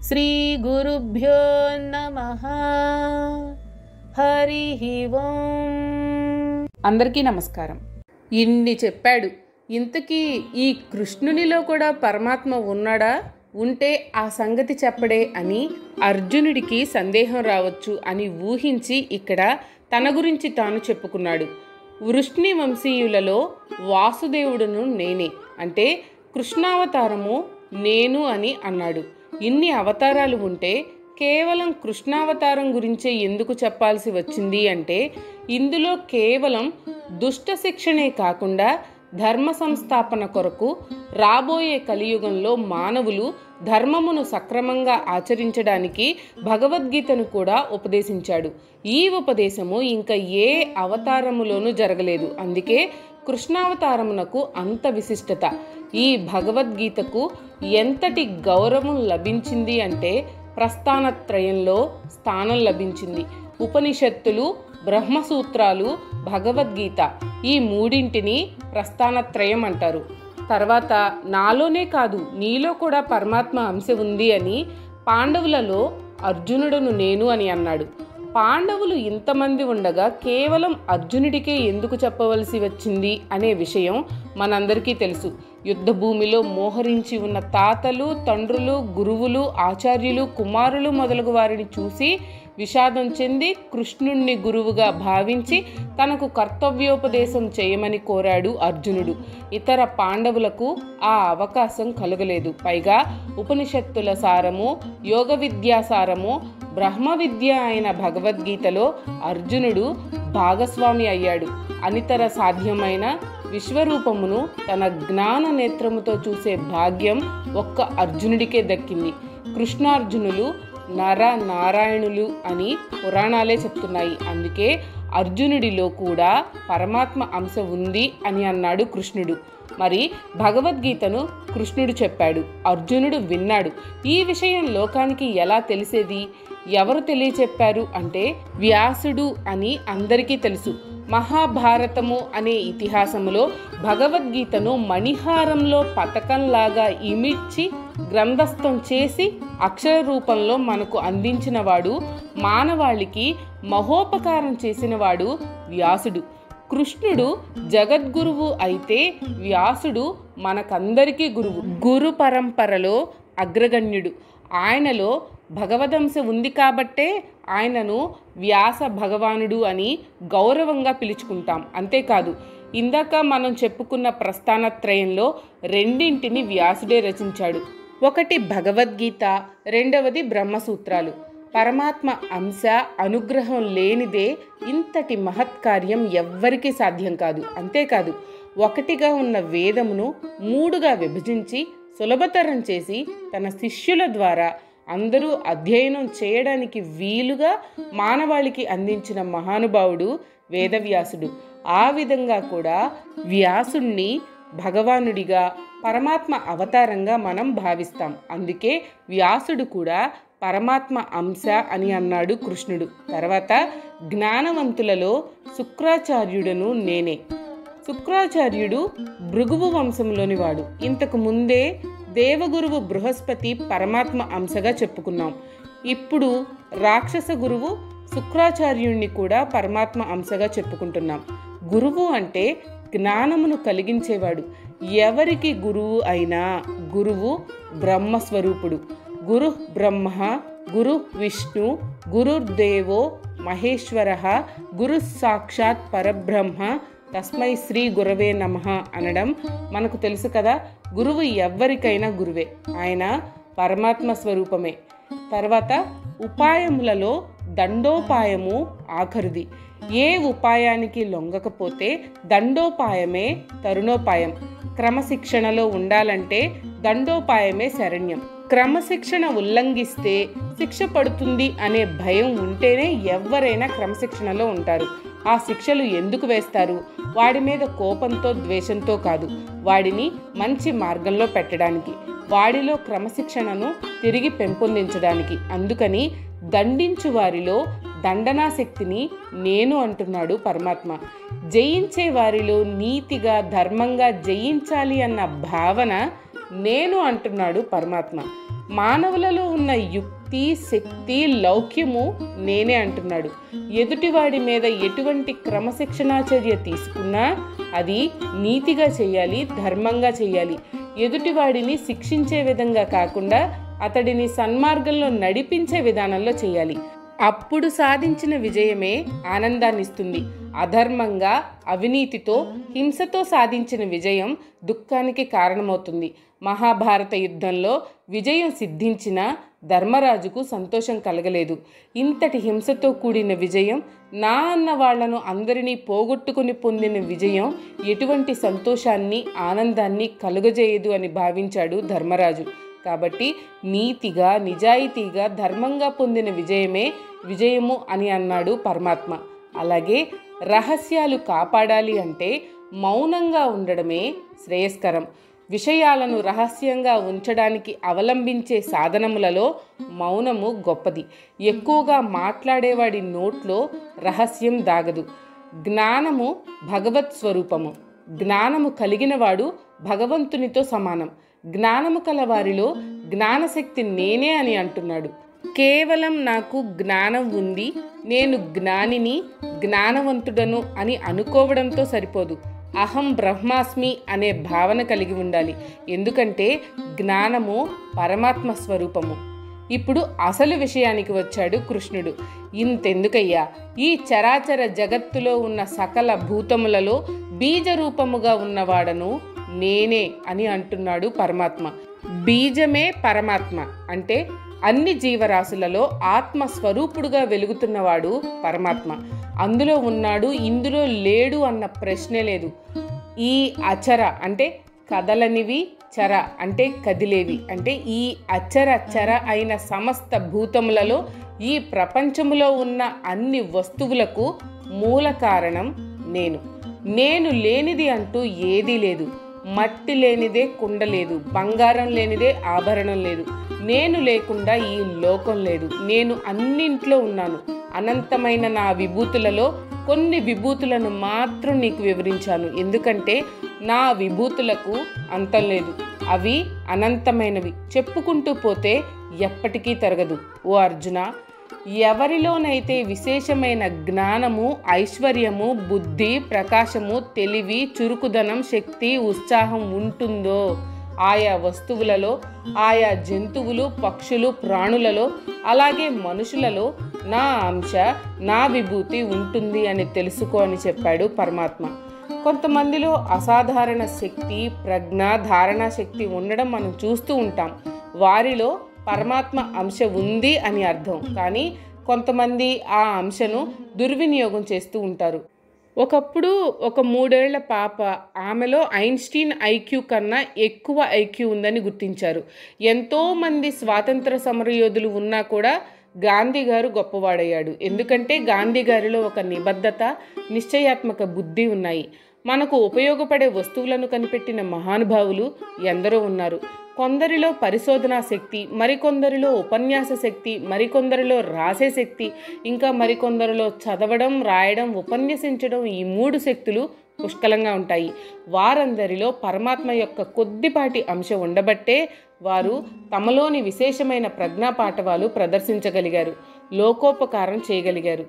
శ్రీ గురుభ్యో నమః. హరి ఓం. అందరికీ నమస్కారం. ఇన్ని చెప్పాడు, ఇంతకీ ఈ కృష్ణునిలో కూడా పరమాత్మ ఉన్నాడా, ఉంటే ఆ సంగతి చెప్పడే అని అర్జునుడికి సందేహం రావచ్చు అని ఊహించి ఇక్కడ తన గురించి తాను చెప్పుకున్నాడు. వృష్ణి వంశీయులలో వాసుదేవుడును నేనే, అంటే కృష్ణావతారము నేను అని అన్నాడు. ఇన్ని అవతారాలు ఉంటే కేవలం కృష్ణావతారం గురించే ఎందుకు చెప్పాల్సి వచ్చింది అంటే, ఇందులో కేవలం దుష్ట శిక్షణే కాకుండా ధర్మ సంస్థాపన కొరకు రాబోయే కలియుగంలో మానవులు ధర్మమును సక్రమంగా ఆచరించడానికి భగవద్గీతను కూడా ఉపదేశించాడు. ఈ ఉపదేశము ఇంకా ఏ అవతారములోనూ జరగలేదు. అందుకే కృష్ణావతారమునకు అంత విశిష్టత. ఈ భగవద్గీతకు ఎంతటి గౌరవం లభించింది అంటే, ప్రస్థానత్రయంలో స్థానం లభించింది. ఉపనిషత్తులు, బ్రహ్మసూత్రాలు, భగవద్గీత ఈ మూడింటిని ప్రస్థానత్రయం అంటారు. తర్వాత నాలోనే కాదు నీలో కూడా పరమాత్మ అంశ ఉంది అని పాండవులలో అర్జునుడును నేను అని అన్నాడు. పాండవులు ఇంతమంది ఉండగా కేవలం అర్జునుడికే ఎందుకు చెప్పవలసి వచ్చింది అనే విషయం మనందరికీ తెలుసు. యుద్ధ భూమిలో మోహరించి ఉన్న తాతలు, తండ్రులు, గురువులు, ఆచార్యులు, కుమారులు మొదలగు వారిని చూసి విషాదం చెంది కృష్ణుణ్ణి గురువుగా భావించి తనకు కర్తవ్యోపదేశం చేయమని కోరాడు అర్జునుడు. ఇతర పాండవులకు ఆ అవకాశం కలగలేదు. పైగా ఉపనిషత్తుల సారము, యోగ విద్యా సారము, బ్రహ్మ విద్య అయిన భగవద్గీతలో అర్జునుడు భాగస్వామి అయ్యాడు. అనితర సాధ్యమైన విశ్వరూపమును తన జ్ఞాన నేత్రముతో చూసే భాగ్యం ఒక్క అర్జునుడికే దక్కింది. కృష్ణార్జునులు నర నారాయణులు అని పురాణాలే చెప్తున్నాయి. అందుకే అర్జునుడిలో కూడా పరమాత్మ అంశ ఉంది అని అన్నాడు కృష్ణుడు. మరి భగవద్గీతను కృష్ణుడు చెప్పాడు, అర్జునుడు విన్నాడు. ఈ విషయం లోకానికి ఎలా తెలిసేది? ఎవరు తెలియచెప్పారు అంటే వ్యాసుడు అని అందరికీ తెలుసు. మహాభారతము అనే ఇతిహాసములో భగవద్గీతను మణిహారంలో పతకంలాగా ఇమిడ్చి గ్రంథస్థం చేసి అక్షర రూపంలో మనకు అందించినవాడు, మానవాళికి మహోపకారం చేసినవాడు వ్యాసుడు. కృష్ణుడు జగద్గురువు అయితే వ్యాసుడు మనకందరికీ గురువు. గురు పరంపరలో అగ్రగణ్యుడు. ఆయనలో భగవదంశ ఉంది కాబట్టే ఆయనను వ్యాస భగవానుడు అని గౌరవంగా పిలుచుకుంటాం. అంతేకాదు, ఇందాక మనం చెప్పుకున్న ప్రస్థానత్రయంలో రెండింటిని వ్యాసుడే రచించాడు. ఒకటి భగవద్గీత, రెండవది బ్రహ్మసూత్రాలు. పరమాత్మ అంశ అనుగ్రహం లేనిదే ఇంతటి మహత్కార్యం ఎవ్వరికీ సాధ్యం కాదు. అంతేకాదు, ఒకటిగా ఉన్న వేదమును మూడుగా విభజించి సులభతరం చేసి తన శిష్యుల ద్వారా అందరూ అధ్యయనం చేయడానికి వీలుగా మానవాళికి అందించిన మహానుభావుడు వేదవ్యాసుడు. ఆ విధంగా కూడా వ్యాసుణ్ణి భగవానుడిగా, పరమాత్మ అవతారంగా మనం భావిస్తాం. అందుకే వ్యాసుడు కూడా పరమాత్మ అంశ అని అన్నాడు కృష్ణుడు. తర్వాత జ్ఞానవంతులలో శుక్రాచార్యుడను నేనే. శుక్రాచార్యుడు భృగువు వంశంలోని వాడు. ఇంతకు ముందే దేవగురువు బృహస్పతి పరమాత్మ అంశగా చెప్పుకున్నాం. ఇప్పుడు రాక్షస గురువు శుక్రాచార్యుణ్ణి కూడా పరమాత్మ అంశగా చెప్పుకుంటున్నాం. గురువు అంటే జ్ఞానమును కలిగించేవాడు. ఎవరికి గురువు అయినా గురువు బ్రహ్మస్వరూపుడు. గురు బ్రహ్మ, గురు విష్ణు, గురుర్దేవో మహేశ్వర, గురు సాక్షాత్ పరబ్రహ్మ, తస్మై శ్రీ గురవే నమః అనడం మనకు తెలుసు కదా. గురువు ఎవ్వరికైనా గురువే, ఆయన పరమాత్మ స్వరూపమే. తర్వాత ఉపాయములలో దండోపాయము ఆఖరుది. ఏ ఉపాయానికి లొంగకపోతే దండోపాయమే తరుణోపాయం. క్రమశిక్షణలో ఉండాలంటే దండోపాయమే శరణ్యం. క్రమశిక్షణ ఉల్లంఘిస్తే శిక్ష పడుతుంది అనే భయం ఉంటేనే ఎవరైనా క్రమశిక్షణలో ఉంటారు. ఆ శిక్షలు ఎందుకు వేస్తారు? వాడి మీద కోపంతో, ద్వేషంతో కాదు, వాడిని మంచి మార్గంలో పెట్టడానికి, వాడిలో క్రమశిక్షణను తిరిగి పెంపొందించడానికి. అందుకని దండించు వారిలో దండనాశక్తిని నేను అంటున్నాడు పరమాత్మ. జయించే వారిలో నీతిగా, ధర్మంగా జయించాలి అన్న భావన నేను అంటున్నాడు పరమాత్మ. మానవులలో ఉన్న యుక్తి, శక్తి, లౌక్యము నేనే అంటున్నాడు. ఎదుటివాడి మీద ఎటువంటి క్రమశిక్షణాచర్య తీసుకున్నా అది నీతిగా చేయాలి, ధర్మంగా చేయాలి. ఎదుటివాడిని శిక్షించే విధంగా కాకుండా అతడిని సన్మార్గంలో నడిపించే విధానంలో చేయాలి. అప్పుడు సాధించిన విజయమే ఆనందాన్నిస్తుంది. అధర్మంగా, అవినీతితో, హింసతో సాధించిన విజయం దుఃఖానికి కారణమవుతుంది. మహాభారత యుద్ధంలో విజయం సిద్ధించిన ధర్మరాజుకు సంతోషం కలగలేదు. ఇంతటి హింసతో కూడిన విజయం, నా అన్న వాళ్లను అందరినీ పోగొట్టుకుని పొందిన విజయం ఎటువంటి సంతోషాన్ని, ఆనందాన్ని కలుగజేయదు అని భావించాడు ధర్మరాజు. కాబట్టి నీతిగా, నిజాయితీగా, ధర్మంగా పొందిన విజయమే విజయము అని అన్నాడు పరమాత్మ. అలాగే రహస్యాలు కాపాడాలి అంటే మౌనంగా ఉండడమే శ్రేయస్కరం. విషయాలను రహస్యంగా ఉంచడానికి అవలంబించే సాధనములలో మౌనము గొప్పది. ఎక్కువగా మాట్లాడేవాడి నోట్లో రహస్యం దాగదు. జ్ఞానము భగవత్ స్వరూపము. జ్ఞానము కలిగినవాడు భగవంతునితో సమానం. జ్ఞానము కలవారిలో జ్ఞానశక్తి నేనే అని అంటున్నాడు. కేవలం నాకు జ్ఞానం ఉంది, నేను జ్ఞానిని, జ్ఞానవంతుడను అని అనుకోవడంతో సరిపోదు. అహం బ్రహ్మాస్మి అనే భావన కలిగి ఉండాలి. ఎందుకంటే జ్ఞానము పరమాత్మ స్వరూపము. ఇప్పుడు అసలు విషయానికి వచ్చాడు కృష్ణుడు. ఇంతెందుకయ్యా, ఈ చరాచర జగత్తులో ఉన్న సకల భూతములలో బీజరూపముగా ఉన్నవాడను నేనే అని అంటున్నాడు పరమాత్మ. బీజమే పరమాత్మ అంటే అన్ని జీవరాశులలో ఆత్మస్వరూపుడుగా వెలుగుతున్నవాడు పరమాత్మ. అందులో ఉన్నాడు, ఇందులో లేడు అన్న ప్రశ్నే లేదు. ఈ అచర అంటే కదలనివి, చర అంటే కదిలేవి. అంటే ఈ అచర చర అయిన సమస్త భూతములలో ఈ ప్రపంచములో ఉన్న అన్ని వస్తువులకు మూల కారణం నేను. నేను లేనిది అంటూ ఏదీ లేదు. మట్టి లేనిదే కుండ లేదు, బంగారం లేనిదే ఆభరణం లేదు. నేను లేకుండా ఈ లోకం లేదు. నేను అన్నింట్లో ఉన్నాను. అనంతమైన నా విభూతులలో కొన్ని విభూతులను మాత్రం నీకు వివరించాను. ఎందుకంటే నా విభూతులకు అంతం లేదు. అవి అనంతమైనవి. చెప్పుకుంటూ పోతే ఎప్పటికీ తరగదు. ఓ అర్జున, ఎవరిలోనైతే విశేషమైన జ్ఞానము, ఐశ్వర్యము, బుద్ధి, ప్రకాశము, తెలివి, చురుకుదనం, శక్తి, ఉత్సాహం ఉంటుందో ఆయా వస్తువులలో, ఆయా జంతువులు, పక్షులు, ప్రాణులలో, అలాగే మనుషులలో నా అంశ, నా విభూతి ఉంటుంది అని తెలుసుకో అని చెప్పాడు పరమాత్మ. కొంతమందిలో అసాధారణ శక్తి, ప్రజ్ఞ, ధారణా శక్తి ఉండడం మనం చూస్తూ ఉంటాం. వారిలో పరమాత్మ అంశ ఉంది అని అర్థం. కానీ కొంతమంది ఆ అంశను దుర్వినియోగం చేస్తూ ఉంటారు. ఒకప్పుడు ఒక 3 ఏళ్ల పాప, ఆమెలో ఐన్స్టీన్ ఐక్యూ కన్నా ఎక్కువ ఐక్యూ ఉందని గుర్తించారు. ఎంతోమంది స్వాతంత్ర సమరయోధులు ఉన్నా కూడా గాంధీ గారు గొప్పవాడయ్యాడు. ఎందుకంటే గాంధీ గారిలో ఒక నిబద్ధత, నిశ్చయాత్మక బుద్ధి ఉన్నాయి. మనకు ఉపయోగపడే వస్తువులను కనిపెట్టిన మహానుభావులు ఎందరో ఉన్నారు. కొందరిలో పరిశోధనా శక్తి, మరికొందరిలో ఉపన్యాస శక్తి, మరికొందరిలో రాసే శక్తి, ఇంకా మరికొందరిలో చదవడం, రాయడం, ఉపన్యసించడం, ఈ 3 శక్తులు పుష్కలంగా ఉంటాయి. వారందరిలో పరమాత్మ యొక్క కొద్దిపాటి అంశ ఉండబట్టే వారు తమలోని విశేషమైన ప్రజ్ఞాపాఠవాలు ప్రదర్శించగలిగారు, లోకోపకారం చేయగలిగారు.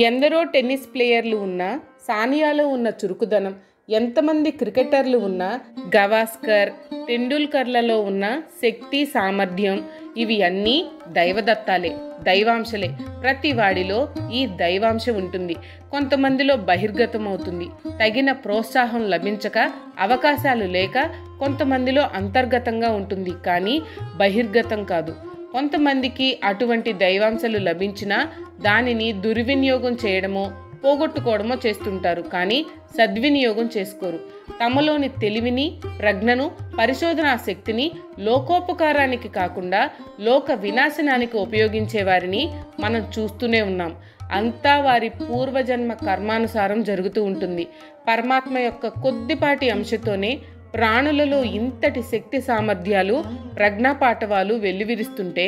ఎందరో టెన్నిస్ ప్లేయర్లు ఉన్నా సానియాలో ఉన్న చురుకుదనం, ఎంతమంది క్రికెటర్లు ఉన్నా గవాస్కర్, టెండూల్కర్లలో ఉన్న శక్తి, సామర్థ్యం, ఇవి అన్నీ దైవదత్తాలే, దైవాంశలే. ప్రతి వాడిలో ఈ దైవాంశ ఉంటుంది. కొంతమందిలో బహిర్గతం అవుతుంది. తగిన ప్రోత్సాహం లభించక, అవకాశాలు లేక కొంతమందిలో అంతర్గతంగా ఉంటుంది, కానీ బహిర్గతం కాదు. కొంతమందికి అటువంటి దైవాంశాలు లభించినా దానిని దుర్వినియోగం చేయడమో, పోగొట్టుకోవడమో చేస్తుంటారు, కానీ సద్వినియోగం చేసుకోరు. తమలోని తెలివిని, ప్రజ్ఞను, పరిశోధనా శక్తిని లోకోపకారానికి కాకుండా లోక వినాశనానికి ఉపయోగించే వారిని మనం చూస్తూనే ఉన్నాం. అంతా వారి పూర్వజన్మ కర్మానుసారం జరుగుతూ ఉంటుంది. పరమాత్మ యొక్క కొద్దిపాటి అంశతోనే ప్రాణులలో ఇంతటి శక్తి సామర్థ్యాలు, ప్రజ్ఞాపాఠవాలు వెల్లివిరుస్తుంటే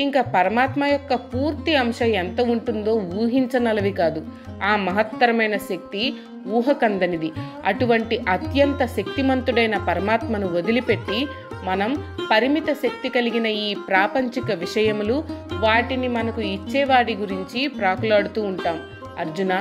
ఇంకా పరమాత్మ యొక్క పూర్తి అంశ ఎంత ఉంటుందో ఊహించనలవి కాదు. ఆ మహత్తరమైన శక్తి ఊహకందనిది. అటువంటి అత్యంత శక్తిమంతుడైన పరమాత్మను వదిలిపెట్టి మనం పరిమిత శక్తి కలిగిన ఈ ప్రాపంచిక విషయములు వాటిని మనకు ఇచ్చేవాడి గురించి ప్రాకులాడుతూ ఉంటాం. అర్జున,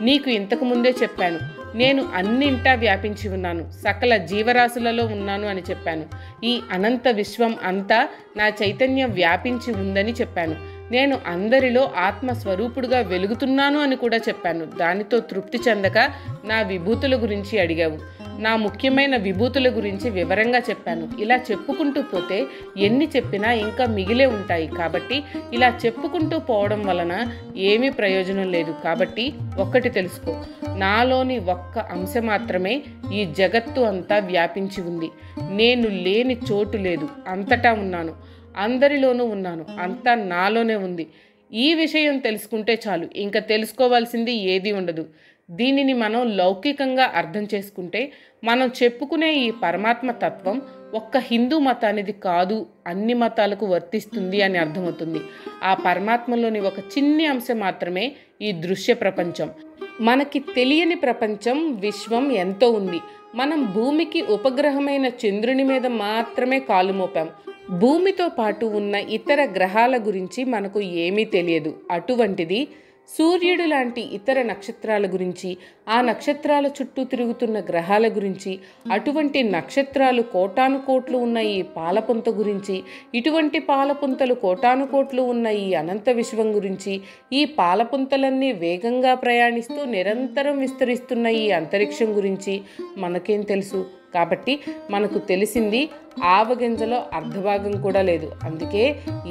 నీకు ఇంతకు ముందే చెప్పాను, నేను అన్నింటా వ్యాపించి ఉన్నాను, సకల జీవరాశులలో ఉన్నాను అని చెప్పాను. ఈ అనంత విశ్వం అంతా నా చైతన్యం వ్యాపించి ఉందని చెప్పాను. నేను అందరిలో ఆత్మస్వరూపుడుగా వెలుగుతున్నాను అని కూడా చెప్పాను. దానితో తృప్తి చెందక నా విభూతుల గురించి అడిగావు. నా ముఖ్యమైన విభూతుల గురించి వివరంగా చెప్పాను. ఇలా చెప్పుకుంటూ పోతే ఎన్ని చెప్పినా ఇంకా మిగిలే ఉంటాయి. కాబట్టి ఇలా చెప్పుకుంటూ పోవడం వలన ఏమీ ప్రయోజనం లేదు. కాబట్టి ఒక్కటి తెలుసుకో, నాలోని ఒక్క అంశ మాత్రమే ఈ జగత్తు అంతా వ్యాపించి ఉంది. నేను లేని చోటు లేదు, అంతటా ఉన్నాను, అందరిలోనూ ఉన్నాను, అంతా నాలోనే ఉంది. ఈ విషయం తెలుసుకుంటే చాలు, ఇంకా తెలుసుకోవాల్సింది ఏదీ ఉండదు. దీనిని మనం లౌకికంగా అర్థం చేసుకుంటే మనం చెప్పుకునే ఈ పరమాత్మ తత్వం ఒక్క హిందూ మతానిది కాదు, అన్ని మతాలకు వర్తిస్తుంది అని అర్థమవుతుంది. ఆ పరమాత్మలోని ఒక చిన్ని అంశం మాత్రమే ఈ దృశ్య ప్రపంచం. మనకి తెలియని ప్రపంచం, విశ్వం ఎంతో ఉంది. మనం భూమికి ఉపగ్రహమైన చంద్రుని మీద మాత్రమే కాలు మోపాం. భూమితో పాటు ఉన్న ఇతర గ్రహాల గురించి మనకు ఏమీ తెలియదు. అటువంటిది సూర్యుడు లాంటి ఇతర నక్షత్రాల గురించి, ఆ నక్షత్రాల చుట్టూ తిరుగుతున్న గ్రహాల గురించి, అటువంటి నక్షత్రాలు కోటాను కోట్లు ఉన్న ఈ పాలపుంత గురించి, ఇటువంటి పాలపుంతలు కోటాను కోట్లు ఉన్న ఈ అనంత విశ్వం గురించి, ఈ పాలపుంతలన్నీ వేగంగా ప్రయాణిస్తూ నిరంతరం విస్తరిస్తున్న ఈ అంతరిక్షం గురించి మనకేం తెలుసు? కాబట్టి మనకు తెలిసింది ఆవగింజలో అర్ధభాగం కూడా లేదు. అందుకే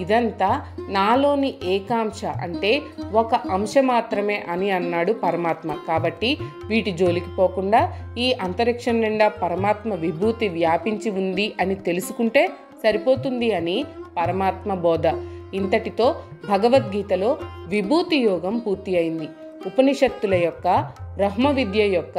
ఇదంతా నాలోని ఏకాంశ, అంటే ఒక అంశ మాత్రమే అని అన్నాడు పరమాత్మ. కాబట్టి వీటి జోలికి పోకుండా ఈ అంతరిక్షం నిండా పరమాత్మ విభూతి వ్యాపించి ఉంది అని తెలుసుకుంటే సరిపోతుంది అని పరమాత్మ బోధ. ఇంతటితో భగవద్గీతలో విభూతి యోగం పూర్తి అయింది. ఉపనిషత్తుల యొక్క, బ్రహ్మ విద్య యొక్క,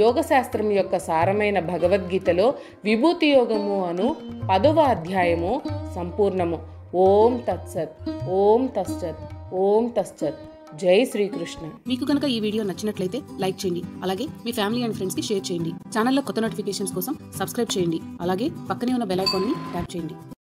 యోగశాస్త్రం యొక్క సారమైన భగవద్గీతలో విభూతి యోగము అను 10వ అధ్యాయము సంపూర్ణము. ఓం తత్సత్, ఓం తత్సత్, ఓం తత్సత్. జై శ్రీకృష్ణ. మీకు కనుక ఈ వీడియో నచ్చినట్లయితే లైక్ చేయండి. అలాగే మీ ఫ్యామిలీ అండ్ ఫ్రెండ్స్కి షేర్ చేయండి. ఛానల్లో కొత్త నోటిఫికేషన్స్ కోసం సబ్స్క్రైబ్ చేయండి. అలాగే పక్కనే ఉన్న బెల్ ఐకాన్ని ట్యాప్ చేయండి.